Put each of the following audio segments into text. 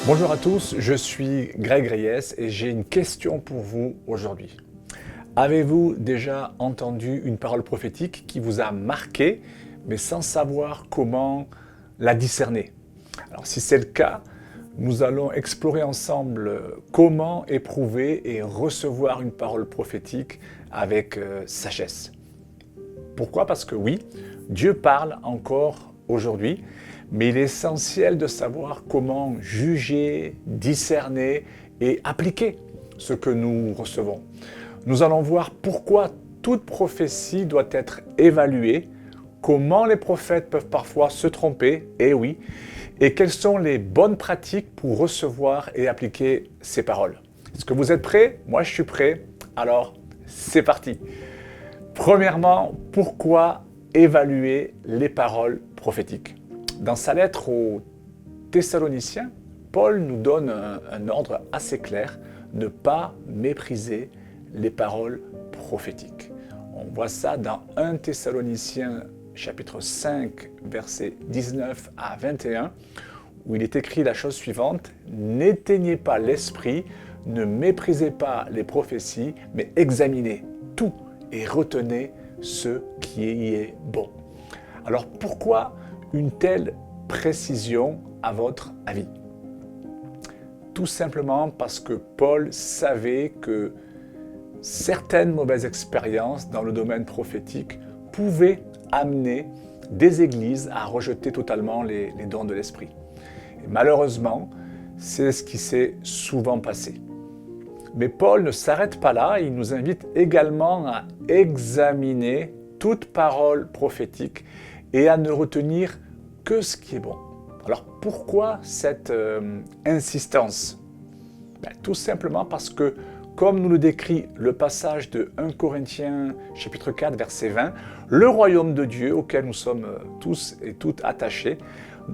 Bonjour à tous, je suis Greg Reyes et j'ai une question pour vous aujourd'hui. Avez-vous déjà entendu une parole prophétique qui vous a marqué, mais sans savoir comment la discerner? Alors si c'est le cas, nous allons explorer ensemble comment éprouver et recevoir une parole prophétique avec sagesse. Pourquoi? Parce que oui, Dieu parle encore aujourd'hui, mais il est essentiel de savoir comment juger, discerner et appliquer ce que nous recevons. Nous allons voir pourquoi toute prophétie doit être évaluée, comment les prophètes peuvent parfois se tromper, et oui, et quelles sont les bonnes pratiques pour recevoir et appliquer ces paroles. Est-ce que vous êtes prêts? Moi, je suis prêt. Alors, c'est parti. Premièrement, pourquoi évaluer les paroles prophétiques? Dans sa lettre aux Thessaloniciens, Paul nous donne un ordre assez clair, ne pas mépriser les paroles prophétiques. On voit ça dans 1 Thessaloniciens chapitre 5, versets 19 à 21, où il est écrit la chose suivante: « N'éteignez pas l'esprit, ne méprisez pas les prophéties, mais examinez tout et retenez ce qui y est bon. » Alors pourquoi une telle précision à votre avis? Tout simplement parce que Paul savait que certaines mauvaises expériences dans le domaine prophétique pouvaient amener des églises à rejeter totalement les dons de l'esprit. Et malheureusement, c'est ce qui s'est souvent passé. Mais Paul ne s'arrête pas là, il nous invite également à examiner toute parole prophétique et à ne retenir que ce qui est bon. Alors pourquoi cette insistance? Tout simplement parce que, comme nous le décrit le passage de 1 Corinthiens chapitre 4 verset 20, le royaume de Dieu auquel nous sommes tous et toutes attachés,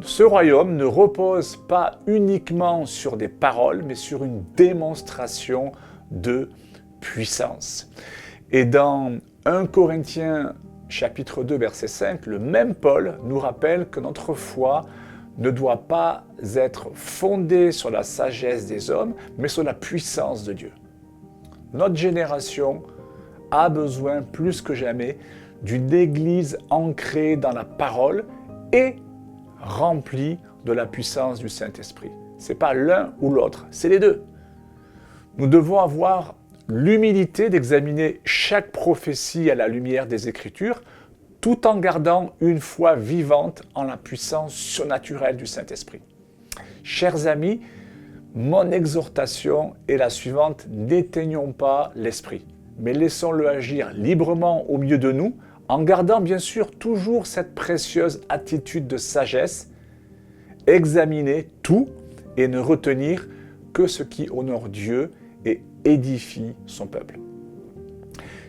ce royaume ne repose pas uniquement sur des paroles, mais sur une démonstration de puissance. Et dans 1 Corinthiens chapitre 2 verset 5, le même Paul nous rappelle que notre foi ne doit pas être fondée sur la sagesse des hommes, mais sur la puissance de Dieu. Notre génération a besoin plus que jamais d'une église ancrée dans la parole et remplie de la puissance du Saint-Esprit. Ce n'est pas l'un ou l'autre, c'est les deux. Nous devons avoir l'humilité d'examiner chaque prophétie à la lumière des Écritures, tout en gardant une foi vivante en la puissance surnaturelle du Saint-Esprit. Chers amis, mon exhortation est la suivante: n'éteignons pas l'esprit, mais laissons-le agir librement au milieu de nous, en gardant bien sûr toujours cette précieuse attitude de sagesse, examiner tout et ne retenir que ce qui honore Dieu et édifie son peuple.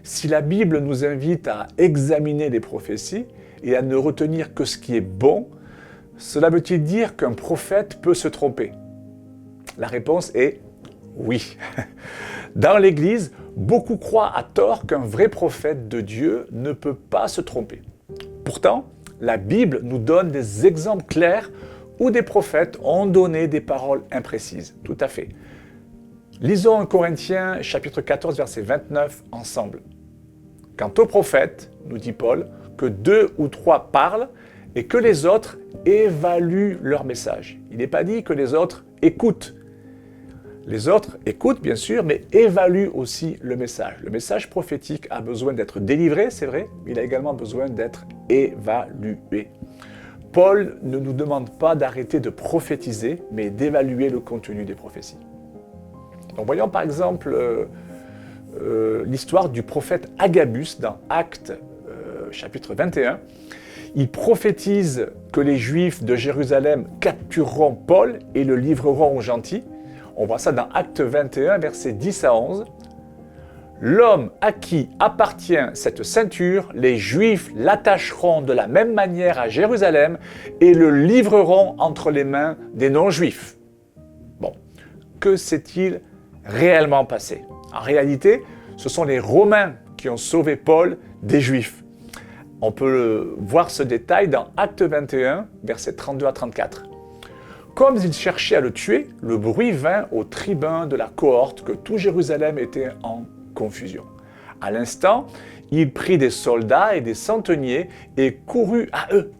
Si la Bible nous invite à examiner les prophéties et à ne retenir que ce qui est bon, cela veut-il dire qu'un prophète peut se tromper? La réponse est oui. Dans l'Église, beaucoup croient à tort qu'un vrai prophète de Dieu ne peut pas se tromper. Pourtant, la Bible nous donne des exemples clairs où des prophètes ont donné des paroles imprécises. Tout à fait. Lisons 1 Corinthiens chapitre 14 verset 29 ensemble. « Quant aux prophètes, nous dit Paul, que 2 ou 3 parlent et que les autres évaluent leur message. » Il n'est pas dit que les autres écoutent. Les autres écoutent bien sûr, mais évaluent aussi le message. Le message prophétique a besoin d'être délivré, c'est vrai, mais il a également besoin d'être évalué. Paul ne nous demande pas d'arrêter de prophétiser, mais d'évaluer le contenu des prophéties. Donc voyons par exemple l'histoire du prophète Agabus dans Actes chapitre 21. Il prophétise que les Juifs de Jérusalem captureront Paul et le livreront aux gentils. On voit ça dans Actes 21, versets 10 à 11. « L'homme à qui appartient cette ceinture, les Juifs l'attacheront de la même manière à Jérusalem et le livreront entre les mains des non-Juifs. » Bon, que s'est-il réellement passé? En réalité, ce sont les Romains qui ont sauvé Paul des Juifs. On peut voir ce détail dans Actes 21, versets 32 à 34. Comme ils cherchaient à le tuer, le bruit vint aux tribuns de la cohorte que tout Jérusalem était en confusion. À l'instant, il prit des soldats et des centeniers et courut à eux.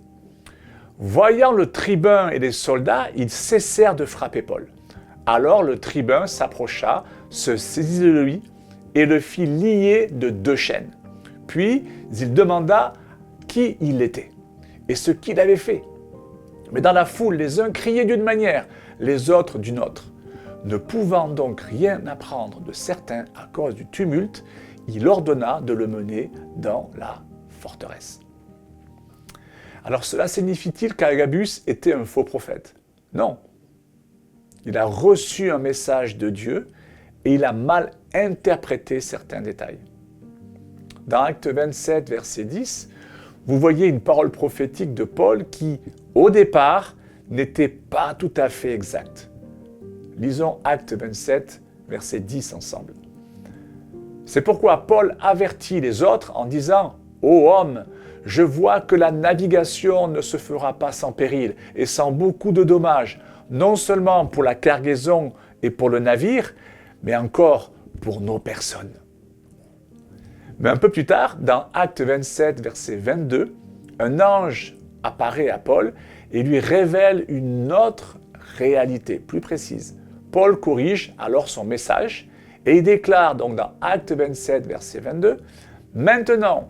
Voyant le tribun et les soldats, ils cessèrent de frapper Paul. Alors le tribun s'approcha, se saisit de lui et le fit lier de 2 chaînes. Puis il demanda qui il était et ce qu'il avait fait. Mais dans la foule, les uns criaient d'une manière, les autres d'une autre. Ne pouvant donc rien apprendre de certains à cause du tumulte, il ordonna de le mener dans la forteresse. Alors cela signifie-t-il qu'Agabus était un faux prophète? Non. Il a reçu un message de Dieu et il a mal interprété certains détails. Dans Acte 27, verset 10, vous voyez une parole prophétique de Paul qui, au départ, n'était pas tout à fait exacte. Lisons Acte 27, verset 10 ensemble. C'est pourquoi Paul avertit les autres en disant « Ô homme, je vois que la navigation ne se fera pas sans péril et sans beaucoup de dommages, non seulement pour la cargaison et pour le navire, mais encore pour nos personnes. » Mais un peu plus tard, dans Acte 27, verset 22, un ange apparaît à Paul et lui révèle une autre réalité, plus précise. Paul corrige alors son message et il déclare donc dans Acte 27, verset 22, « Maintenant,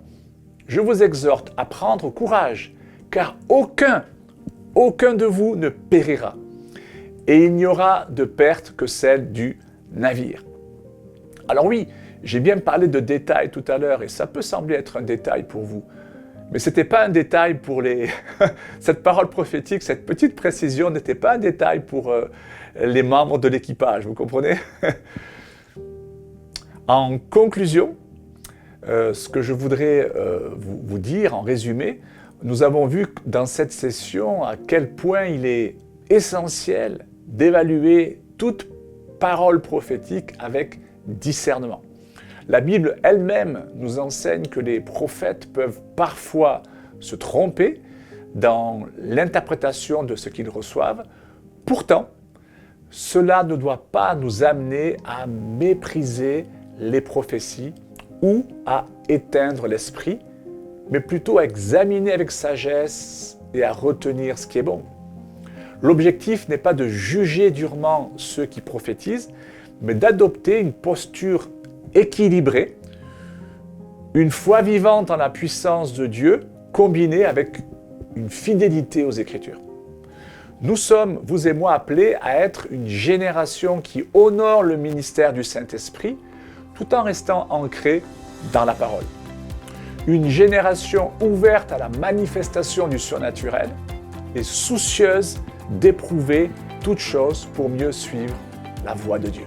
je vous exhorte à prendre courage, car aucun de vous ne périra, et il n'y aura de perte que celle du navire. » Alors oui, j'ai bien parlé de détails tout à l'heure, et ça peut sembler être un détail pour vous. Mais ce n'était pas un détail pour les... Cette parole prophétique, cette petite précision n'était pas un détail pour les membres de l'équipage, vous comprenez? En conclusion, ce que je voudrais vous dire en résumé, nous avons vu dans cette session à quel point il est essentiel d'évaluer toute parole prophétique avec discernement. La Bible elle-même nous enseigne que les prophètes peuvent parfois se tromper dans l'interprétation de ce qu'ils reçoivent. Pourtant, cela ne doit pas nous amener à mépriser les prophéties ou à éteindre l'esprit, mais plutôt à examiner avec sagesse et à retenir ce qui est bon. L'objectif n'est pas de juger durement ceux qui prophétisent, mais d'adopter une posture équilibrée, une foi vivante en la puissance de Dieu, combinée avec une fidélité aux Écritures. Nous sommes, vous et moi, appelés à être une génération qui honore le ministère du Saint-Esprit, tout en restant ancrés dans la parole. Une génération ouverte à la manifestation du surnaturel et soucieuse d'éprouver toutes choses pour mieux suivre la voie de Dieu.